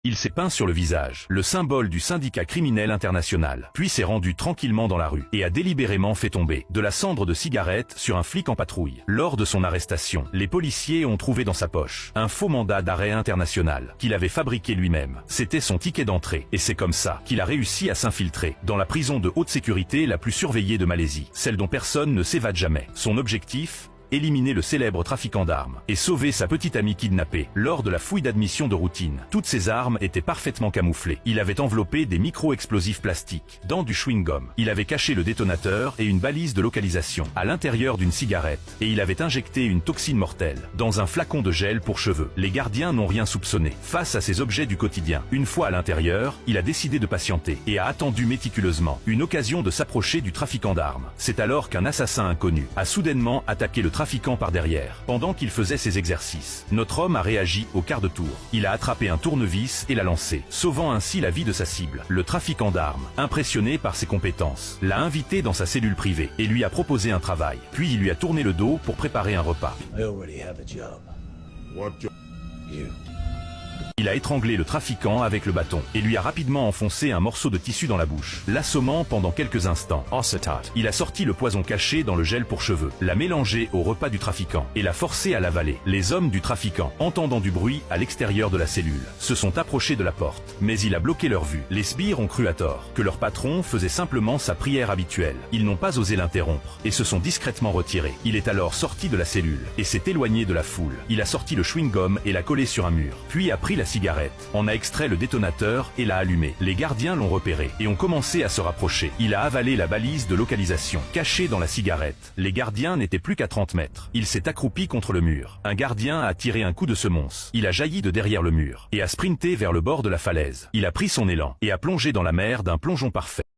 Il s'est peint sur le visage le symbole du syndicat criminel international, puis s'est rendu tranquillement dans la rue et a délibérément fait tomber de la cendre de cigarette sur un flic en patrouille. Lors de son arrestation, les policiers ont trouvé dans sa poche un faux mandat d'arrêt international qu'il avait fabriqué lui-même. C'était son ticket d'entrée et c'est comme ça qu'il a réussi à s'infiltrer dans la prison de haute sécurité la plus surveillée de Malaisie, celle dont personne ne s'évade jamais. Son objectif ? Éliminer le célèbre trafiquant d'armes et sauver sa petite amie kidnappée. Lors de la fouille d'admission de routine, toutes ses armes étaient parfaitement camouflées. Il avait enveloppé des micro-explosifs plastiques dans du chewing-gum. Il avait caché le détonateur et une balise de localisation à l'intérieur d'une cigarette et il avait injecté une toxine mortelle dans un flacon de gel pour cheveux. Les gardiens n'ont rien soupçonné face à ces objets du quotidien. Une fois à l'intérieur, il a décidé de patienter et a attendu méticuleusement une occasion de s'approcher du trafiquant d'armes. C'est alors qu'un assassin inconnu a soudainement attaqué le trafiquant par derrière, pendant qu'il faisait ses exercices. Notre homme a réagi au quart de tour. Il a attrapé un tournevis et l'a lancé, sauvant ainsi la vie de sa cible. Le trafiquant d'armes, impressionné par ses compétences, l'a invité dans sa cellule privée et lui a proposé un travail. Puis il lui a tourné le dos pour préparer un repas. Il a étranglé le trafiquant avec le bâton et lui a rapidement enfoncé un morceau de tissu dans la bouche, l'assommant pendant quelques instants. Il a sorti le poison caché dans le gel pour cheveux, l'a mélangé au repas du trafiquant et l'a forcé à l'avaler. Les hommes du trafiquant, entendant du bruit à l'extérieur de la cellule, se sont approchés de la porte, mais il a bloqué leur vue. Les sbires ont cru à tort que leur patron faisait simplement sa prière habituelle. Ils n'ont pas osé l'interrompre et se sont discrètement retirés. Il est alors sorti de la cellule et s'est éloigné de la foule. Il a sorti le chewing-gum et l'a collé sur un mur, puis a pris la cigarette, en a extrait le détonateur et l'a allumé. Les gardiens l'ont repéré et ont commencé à se rapprocher. Il a avalé la balise de localisation, cachée dans la cigarette. Les gardiens n'étaient plus qu'à 30 mètres. Il s'est accroupi contre le mur. Un gardien a tiré un coup de semonce. Il a jailli de derrière le mur et a sprinté vers le bord de la falaise. Il a pris son élan et a plongé dans la mer d'un plongeon parfait.